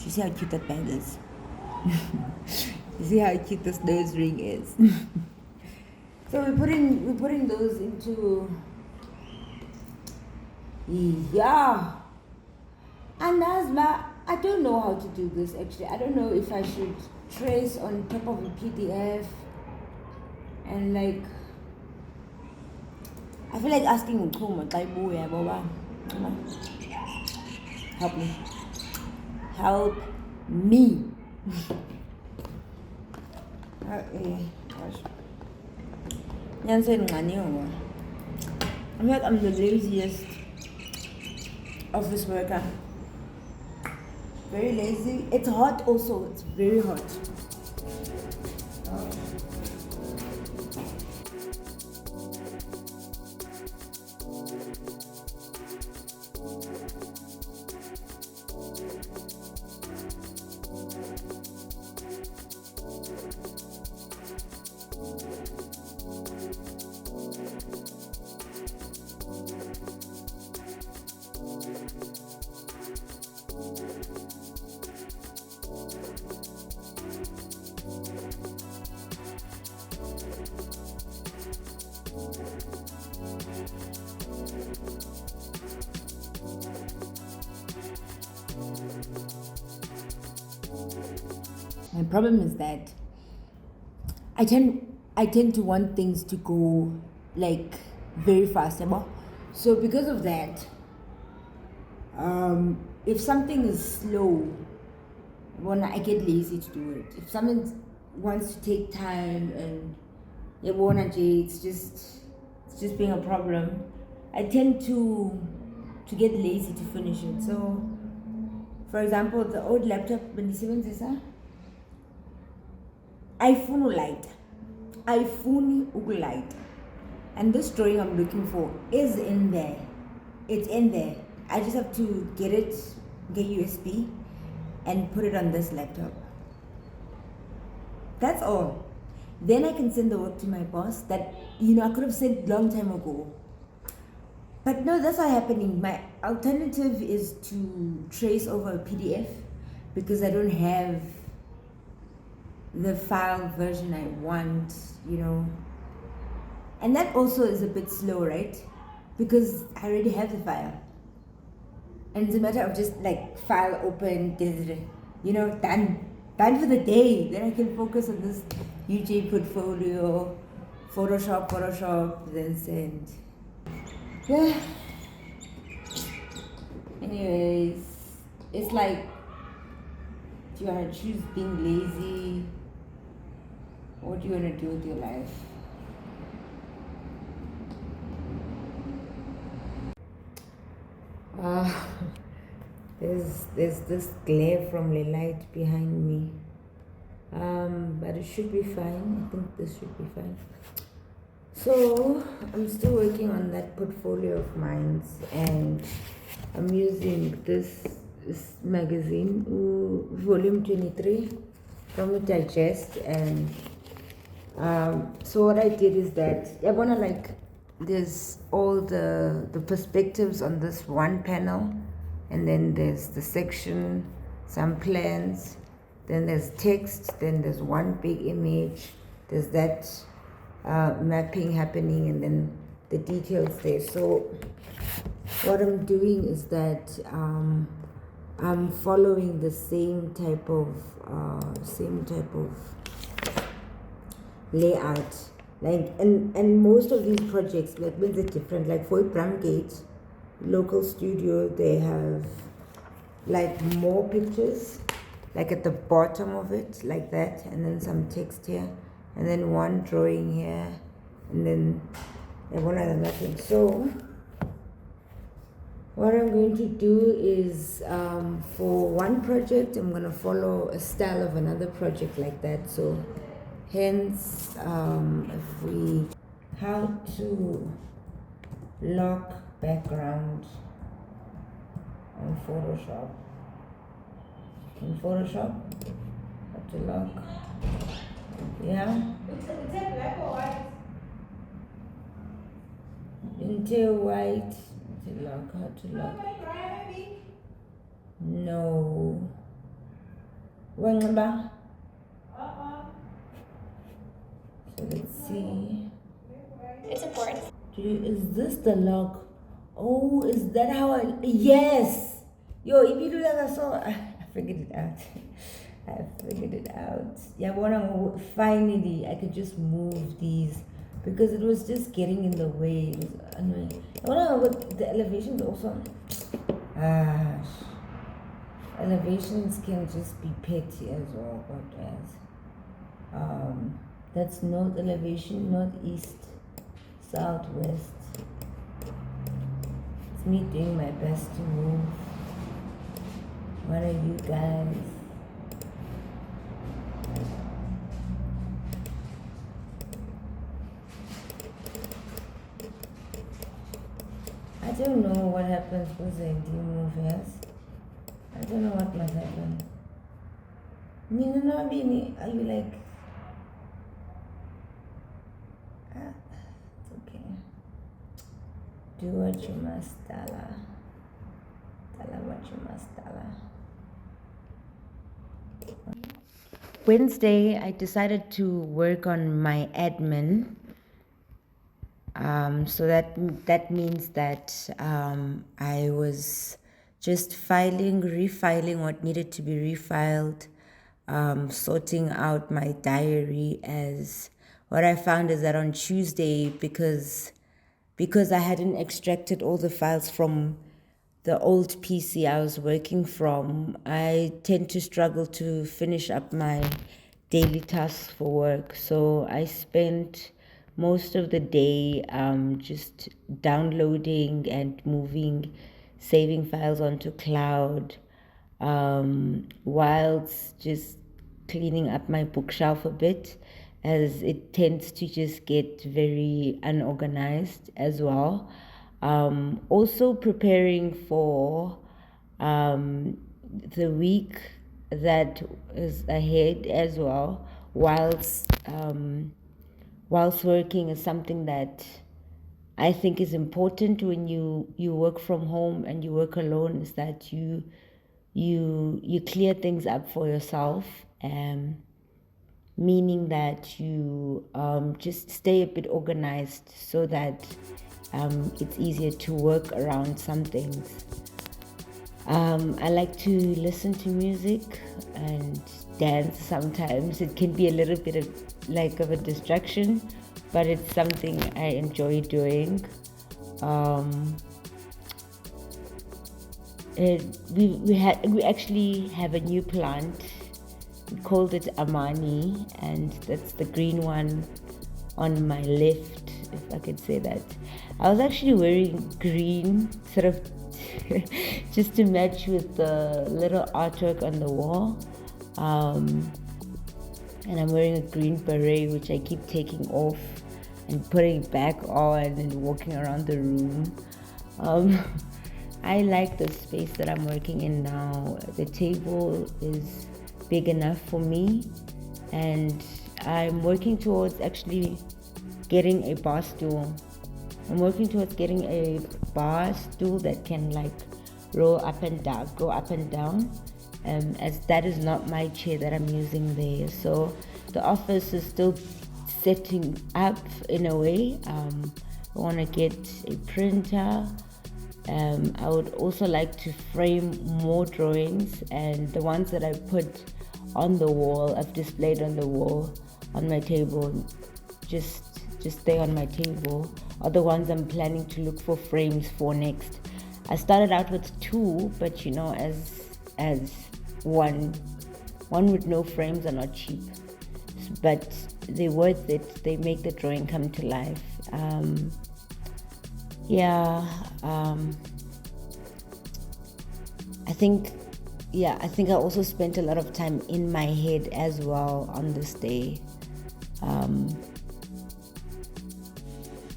You see how cute that bag is? You see how cute this nose ring is? So we're putting those into, yeah. And Nazma, I don't know how to do this actually. I don't know if I should trace on top of a PDF and like, I feel like asking Ukuma, help me. Help me. I'm like I'm the laziest office worker. Very lazy. It's hot also. It's very hot. My problem is that I tend to want things to go like very fast. So because of that, if something is slow, I get lazy to do it. If something wants to take time and it's just being a problem, I tend to get lazy to finish it. So for example, the old laptop bendisebenzisa iFuni ukulight, and this drawing I'm looking for is in there. It's in there. I just have to get USB and put it on this laptop. That's all. Then I can send the work to my boss that I could have sent long time ago. But no, that's not happening. My alternative is to trace over a PDF because I don't have the file version I want, And that also is a bit slow, right? Because I already have the file. And it's a matter of just like file open, done for the day. Then I can focus on this UJ portfolio, Photoshop, then send. Yeah. Anyways, it's like, do you want to choose being lazy? What do you want to do with your life? There's this glare from the light behind me. But it should be fine. I think this should be fine. So I'm still working on that portfolio of mine, and I'm using this magazine, volume 23 from the Digest. And so what I did is that there's all the perspectives on this one panel, and then there's the section, some plans, then there's text, then there's one big image, there's that mapping happening, and then the details there. So what I'm doing is that I'm following the same type of layout, like and most of these projects like they're different. Like for Bramgate local studio, they have like more pictures, like at the bottom of it, like that, and then some text here, and then one drawing here, and then one other nothing. So what I'm going to do is for one project, I'm going to follow a style of another project like that. So hence, if we, how to lock background on Photoshop. In Photoshop, how to lock, yeah. Is it black or white? Until white. To lock, how to lock. No. Wangaba. So let's see. It's important. Is this the lock? Oh, is that how I? Yes. Yo, if you do that, I figured it out. I figured it out. Yeah, finally I could just move these because it was just getting in the way. It was annoying. But the elevations also. Elevations can just be petty as well, but that's north elevation, northeast, southwest. It's me doing my best to move. What are you guys? I don't know what happens with the move, yes. I don't know what must happen. Nina, are you like? It's okay. Do what you must, Dala. Dala what you must, Dala. Wednesday, I decided to work on my admin. So that means that I was just refiling what needed to be refiled, sorting out my diary. As what I found is that on Tuesday, because I hadn't extracted all the files from the old PC I was working from, I tend to struggle to finish up my daily tasks for work. So I spent most of the day just downloading and moving, saving files onto cloud, whilst just cleaning up my bookshelf a bit, as it tends to just get very unorganized as well. Also preparing for the week that is ahead as well, whilst working is something that I think is important when you work from home and you work alone, is that you clear things up for yourself, meaning that you just stay a bit organized so that it's easier to work around some things. I like to listen to music and dance sometimes. It can be a little bit of a distraction, but it's something I enjoy doing. We actually have a new plant. We called it Amani, and that's the green one on my left, if I could say that. I was actually wearing green, sort of just to match with the little artwork on the wall. And I'm wearing a green beret, which I keep taking off and putting back on and walking around the room. I like the space that I'm working in now. The table is big enough for me, and I'm working towards actually getting a bar stool. I'm working towards getting a bar stool that can roll up and down, go up and down, as that is not my chair that I'm using there. So the office is still setting up in a way. I want to get a printer. I would also like to frame more drawings, and the ones that I put on the wall, I've displayed on the wall on my table, just stay on my table, are the ones I'm planning to look for frames for next. I started out with 2, but as as one with no frames are not cheap, but they're worth it. They make the drawing come to life. I think I also spent a lot of time in my head as well on this day,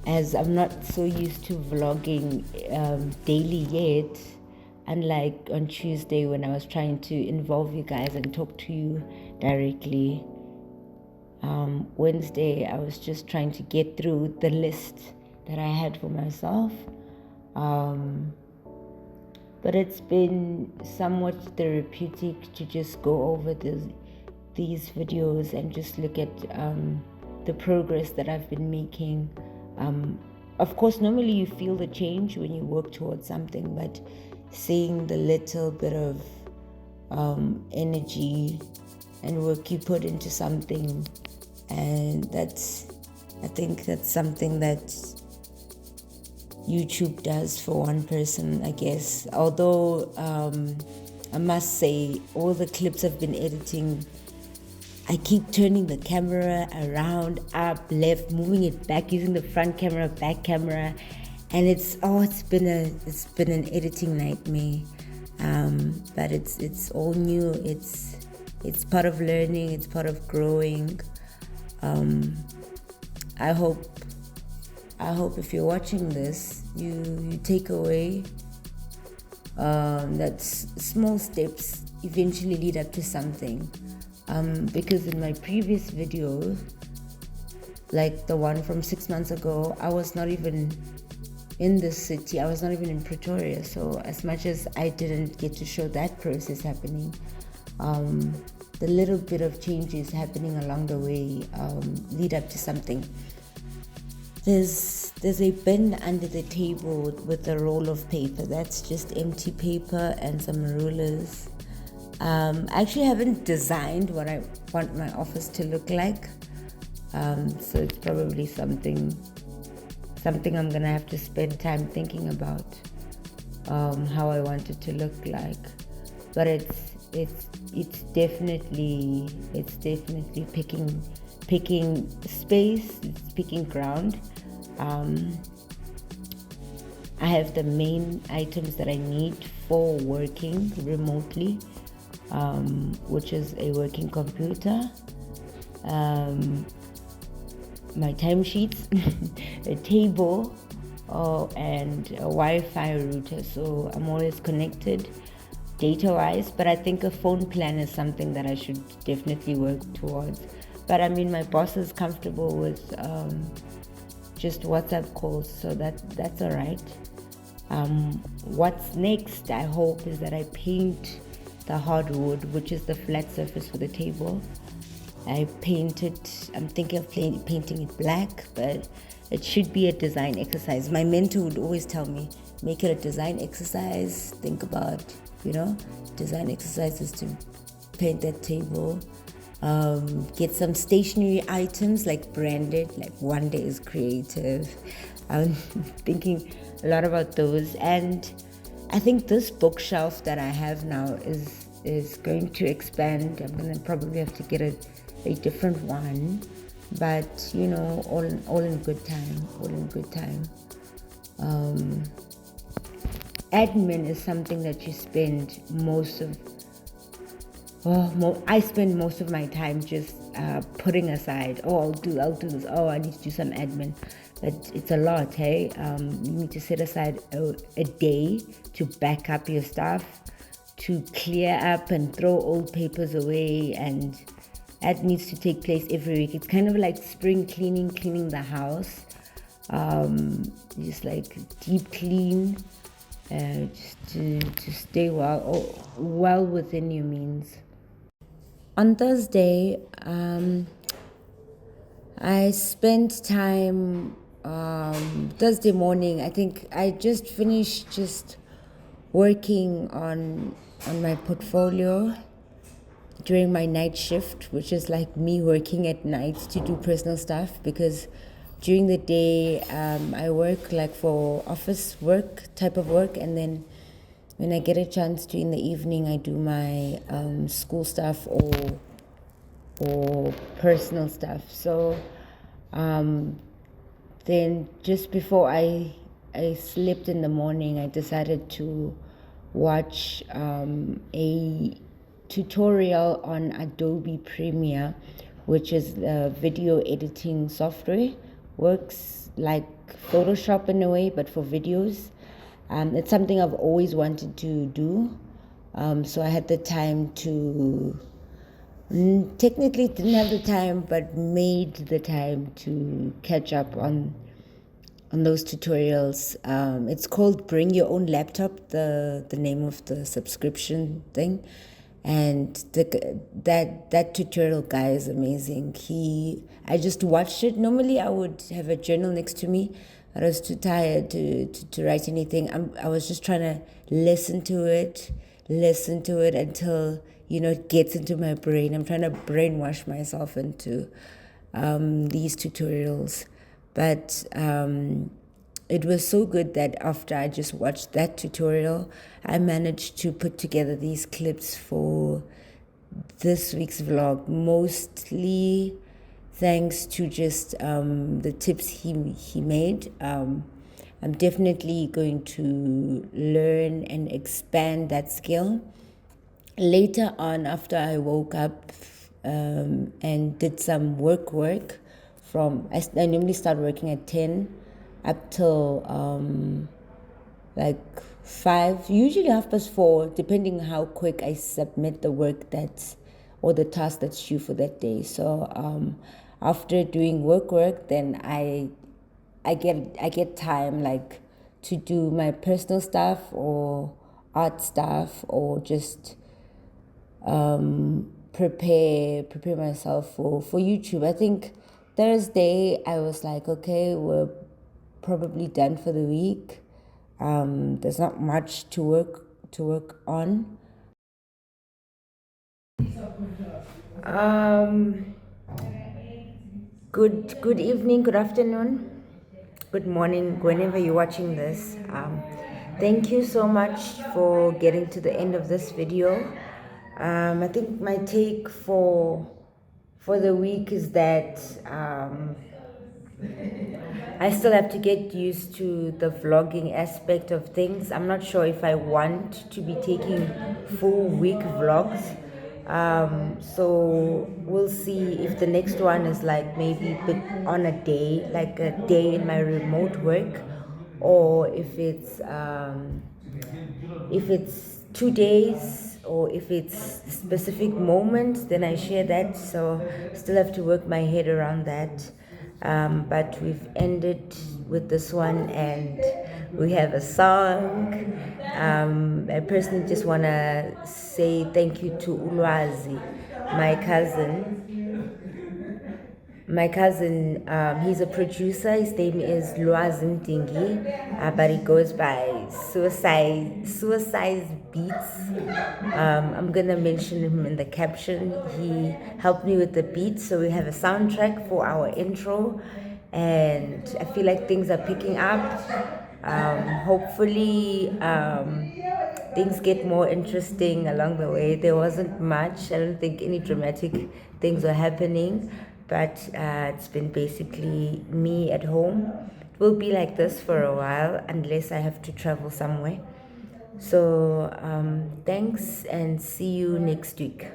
as I'm not so used to vlogging daily yet, unlike on Tuesday when I was trying to involve you guys and talk to you directly. Wednesday I was just trying to get through the list that I had for myself, but it's been somewhat therapeutic to just go over these videos and just look at the progress that I've been making. Of course, normally you feel the change when you work towards something, but seeing the little bit of energy and work you put into something, and I think that's something that YouTube does for one person, I guess. Although I must say, all the clips I've been editing, I keep turning the camera around, up, left, moving it back, using the front camera, back camera, and it's been an editing nightmare. But it's all new. It's part of learning. It's part of growing. I hope if you're watching this, you take away that small steps eventually lead up to something. Because in my previous video, like the one from 6 months ago, I was not even in this city. I was not even in Pretoria. So as much as I didn't get to show that process happening, the little bit of changes happening along the way lead up to something. There's a bin under the table with a roll of paper. That's just empty paper and some rulers. I actually haven't designed what I want my office to look like. So it's probably something I'm gonna have to spend time thinking about, how I want it to look like. But it's definitely picking space, it's picking ground. I have the main items that I need for working remotely, which is a working computer, my timesheets, a table, and a Wi-Fi router. So I'm always connected data-wise, but I think a phone plan is something that I should definitely work towards. But I mean, my boss is comfortable with just WhatsApp calls, so that's all right. What's next, I hope, is that I paint the hardwood, which is the flat surface for the table. I'm thinking of painting it black, but it should be a design exercise. My mentor would always tell me, make it a design exercise. Think about, design exercises to paint that table. Get some stationery items like branded, like Wande is creative. I'm thinking a lot about those, and I think this bookshelf that I have now is going to expand. I'm gonna probably have to get a different one, but all in good time. Admin is something that you spend I spend most of my time just putting aside. I'll do this. I need to do some admin, but it's a lot, hey? You need to set aside a day to back up your stuff, to clear up and throw old papers away, and that needs to take place every week. It's kind of like spring cleaning the house, just like deep clean, just to stay well within your means. On Thursday, I spent time, Thursday morning, I think I just finished working on my portfolio during my night shift, which is like me working at night to do personal stuff, because during the day I work like for office work type of work, and then when I get a chance to in the evening, I do my school stuff or personal stuff. So then just before I slept in the morning, I decided to watch a tutorial on Adobe Premiere, which is a video editing software. Works like Photoshop in a way, but for videos. It's something I've always wanted to do. So I had the time to, technically didn't have the time, but made the time to catch up on those tutorials. It's called Bring Your Own Laptop, the name of the subscription thing. And that tutorial guy is amazing. I just watched it. Normally I would have a journal next to me, but I was too tired to write anything. I was just trying to listen to it until, it gets into my brain. I'm trying to brainwash myself into these tutorials. But it was so good that after I just watched that tutorial, I managed to put together these clips for this week's vlog, mostly thanks to just the tips he made. I'm definitely going to learn and expand that skill. Later on, after I woke up and did some work from, I normally start working at 10 up till like 5, usually 4:30, depending on how quick I submit the work or the task that's due for that day. So after doing work, then I get time like to do my personal stuff or art stuff, or just prepare myself for YouTube. I think Thursday I was like, okay, we're probably done for the week. There's not much to work on. Good evening, good afternoon, good morning, whenever you're watching this. Thank you so much for getting to the end of this video. I think my take for the week is that I still have to get used to the vlogging aspect of things. I'm not sure if I want to be taking full week vlogs. So we'll see if the next one is like maybe on a day, like a day in my remote work, or if it's 2 days, or if it's specific moments, then I share that. So still have to work my head around that. But we've ended with this one, and we have a song. I personally just want to say thank you to Lwazi, my cousin. He's a producer. His name is Lwazi Mdingi, but he goes by suicydebeatz. I'm gonna mention him in the caption. He helped me with the beat, so we have a soundtrack for our intro, and I feel like things are picking up. Hopefully, things get more interesting along the way. There wasn't much. I don't think any dramatic things were happening, but it's been basically me at home. It will be like this for a while unless I have to travel somewhere. So thanks, and see you next week.